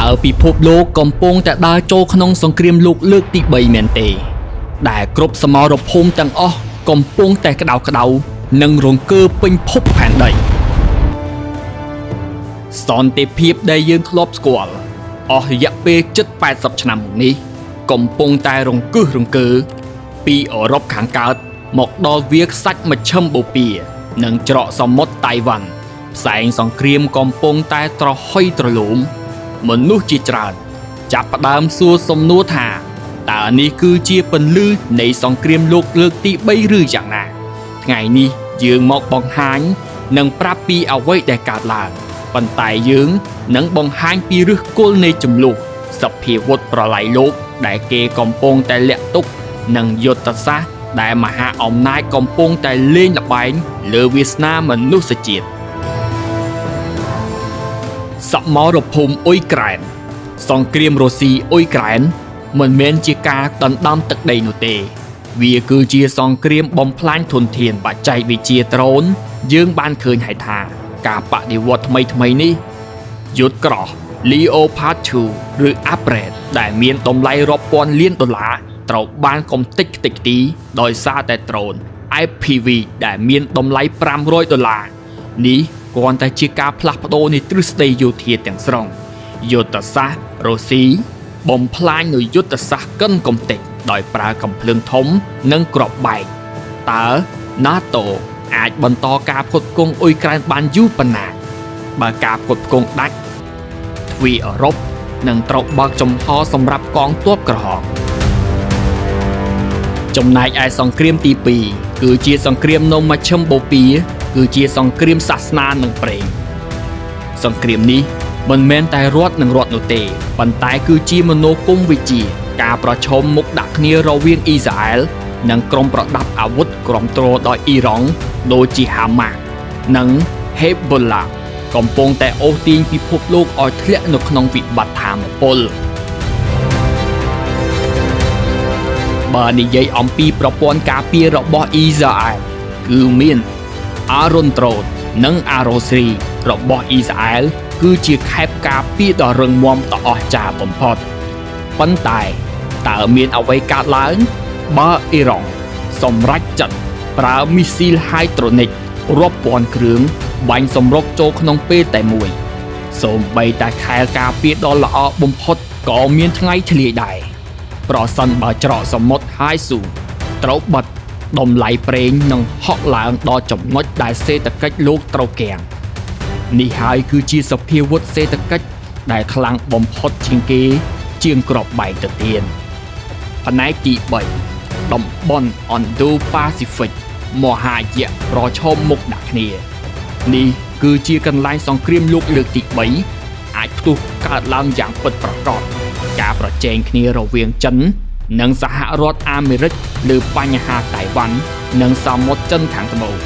ើពិភពលោកកំពុងតែដើរចូលក្នុងសង្គ្រាមលោកលើកទី3មែនទេដែលគ្រប់សមរភូមិទាំងអស់កំពុងតែក្តៅក្តៅនិងរង្គើពេញភពផែនដីសន្តិភាពដែលយើងធ្លាប់ស្គាល់អស់រយៈពេលជិត80ឆ្នាំមកនេះកំពុងតែរង្គើសរង្គើពីអឺរ៉ុបខាងកើតមកដល់វាលខ្សាច់មជ្ឈិមបូព៌ានិងច្រកសមុទ្រតៃវ៉ាន់ផ្សែងសង្គ្រាមកំពុងតែត្រហុយត្រឡូមមនុស្សជាច្រើនចាប់ផ្ដើមសួរសំណួរថាតើនេះគឺជាពន្លឺនៃសង្គ្រាមលោកលើកទី3ឬយ៉ាងណាថ្ងៃនេះយើងមកបង្ហាញនិងប្រាប់ពីអ្វីដែលកើតឡើងប៉ុន្តែយើងនឹងបង្ហាញពីឫសគល់នៃចំនួនសភាវុធប្រល័យលោកដែលគេកំពុងតែលាក់ទុកនិងយុទ្ធសាស្ត្រដែលមហាអំណាចកំពុងតែលេងល្បែងលើវាសនាមនុស្សជាតិសមរភូមិអ៊ុយក្រែនសង្គ្រាមរុស្ស៊ីអ៊ុយក្រែនមិនមែនជាការដណ្ដើមទឹកដីនោះទេវាគឺជាសង្គ្រាមបំផ្លាញធនធានបច្ចេកវិទ្យាដ្រូនយើងបានឃើញហើយថាការបដិវត្តថ្មីនេះយុទ្ធក្រោះ Leopard 2 ឬ Upgrade ដែលមានតម្លៃរាប់ពាន់លានដុល្លារត្រូវបានកំទេចខ្ទេចខ្ទីដោយសារតែដ្រូន FPV ដែលមានតម្លៃ$500នេះគ្រាន់តែជាការផ្លាស់ប្ដូរនៃទ្រឹស្ដីយោធាទាំងស្រុងយុទ្ធសាស្ត្ររុស្ស៊ីបំផ្លាញនូវយុទ្ធសាស្ត្រកិនកំទេចដោយប្រើកាំភ្លើងធំនិងគ្រាប់បែកតើ NATO អាចបន្តការផ្គត់ផ្គង់អ៊ុយក្រែនបានយូរប៉ុណ្ណាបើការផ្គត់ផ្គង់ដាច់ទ្វីបអឺរ៉ុបនឹងត្រូវបើកចំហសម្រាប់កងទ័ពក្រហមចំណែកឯសង្គ្រាមទី2គឺជាសង្គ្រាមនៅមជ្ឈិមបូព៌ាគឺជាសង្គ្រាមសាសនានិងប្រេងសង្គ្រាមនេះមិនមែនតែរដ្ឋនឹងរដ្ឋនោះទេប៉ុន្តែគឺជាមនោគមវិជ្ជាការប្រឈមមុខដាក់គ្នារវាងអ៊ីស្រាអែលនិងក្រុមប្រដាប់អាវុធគ្រប់គ្រងដោយអ៊ីរ៉ង់ដូចជាហាម៉ាស់និងហេប៊ុលឡាកំពុងតែអូសទាញពិភពលោកឲ្យធ្លាក់នៅក្នុងវិបត្តិថាមពលបើនិយាយអំពីប្រព័ន្ធការពាររបស់អ៊ីស្រាអែលគឺមានIron Throne និង Arrow 3របស់អ៊ីស្រាអែលគឺជាខែបការពារដ៏រឹងមាំដ៏អស្ចារ្យបំផុតប៉ុន្តែតើមានអ្វីកើតឡើងបើអ៊ីរ៉ង់សម្រេចចិត្តប្រើមីស៊ីលហៃដ្រូនិករាប់ពាន់គ្រឿងបាញ់សម្រុកចូលក្នុងពេលតែមួយសូម្បីតែខែលការពារដ៏ល្អបំផុតក៏មានថ្ងៃធ្លាយដែរប្រសិនបើច្រកសមុទ្រហាយស៊ូត្រូវបិទតម្លៃប្រេងនឹងហក់ឡើងដល់ចំណុចដែលសេដ្ឋកិច្ចលោកត្រូវគាំងនេះហើយគឺជាសភាវុធសេដ្ឋកិច្ចដែលខ្លាំងបំផុតជាងគេជាងក្របបែកទៅទៀតផ្នែកទី3តំបន់ Indo-Pacific មហាយៈប្រឈមមុខដាក់គ្នានេះគឺជាកន្លែងសង្គ្រាមលោកលើកទី3អាចផ្ទុះកើតឡើងយ៉ាងពិតប្រាកដការប្រជែងគ្នារវាងចិននិងសហរដ្ឋអាមេរិកលើបញ្ហាតៃវ៉ាន់និងសមុទ្រចិនខាងត្បូង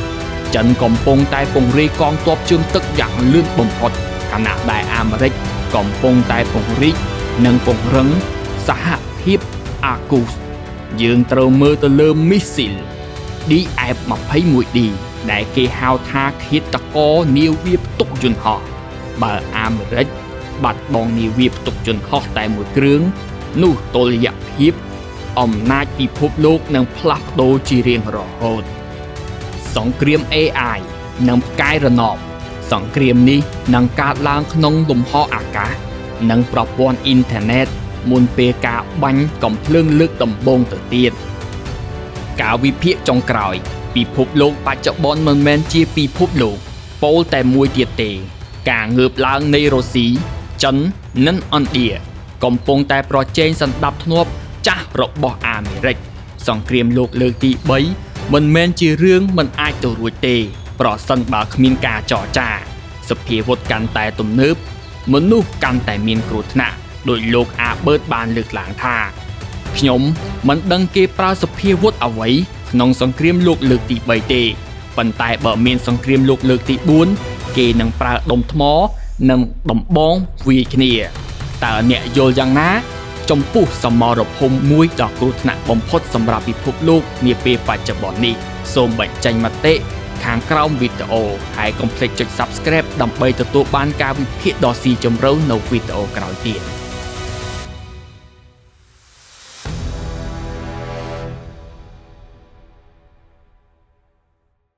ចិនកំពុងតែពង្រាយកងទ័ពជើងទឹកយ៉ាងលឿនបំផុតខណៈដែលអាមេរិកកំពុងតែពង្រីកនិងពង្រឹងសហភាពអាគូសយើងត្រូវមើលទៅលើមីស៊ីល DF-21D ដែលគេហៅថាឃាតករនាវាផ្ទុកយន្តហោះបើអាមេរិកបាត់បង់នាវាផ្ទុកយន្តហោះតែមួយគ្រឿងនោះតុល្យភាពអំណាចពិភពលោកនឹងផ្លាស់ប្ដូរជារៀងរហូតសង្គ្រាម AI និងផ្កាយរណបសង្គ្រាមនេះនឹងកើតឡើងក្នុងលំហអាកាសនិងប្រព័ន្ធអ៊ីនធឺណិតមុនពេលការបាញ់កំភ្លើងលើកដំបូងទៅទៀតការវិភាគចុងក្រោយពិភពលោកបច្ចុប្បន្នមិនមែនជាពិភពលោកពោលតែមួយទៀតទេការងើបឡើងនៃរុស្ស៊ីចិននិងឥណ្ឌាកំពុងតែប្រជែងសណ្ដាប់ធ្នាប់ចាស់របស់អាមេរិកសង្គ្រាមលោកលើកទី3មិនមែនជារឿងមិនអាចទៅរួចទេប្រសិនបើគ្មានការចរចាសភាវុធកាន់តែទំនើបមនុស្សកាន់តែមានគ្រោះថ្នាក់ដោយលោកអាបឺតបានលើកឡើងថាខ្ញុំមិនដឹងគេប្រើសភាវុធអ្វីក្នុងសង្គ្រាមលោកលើកទី3ទេប៉ុន្តែបើមានសង្គ្រាមលោកលើកទី4គេនឹងប្រើដុំថ្មនិងដំបងវាយគ្នាតើអ្នកយល់យ៉ាងណាចំពោះសមរភូមិមួយដ៏គ្រោះថ្នាក់បំផុតសម្រាប់ពិភពលោកនាពេលបច្ចុប្បន្ននេះសូមបញ្ចេញមតិ ខាងក្រោមវីដេអូហើយកុំភ្លេចចុច Subscribe ដើម្បីទទួលបានការវិភាគដ៏ស៊ីជម្រៅនៅវីដេអូក្រោយទៀត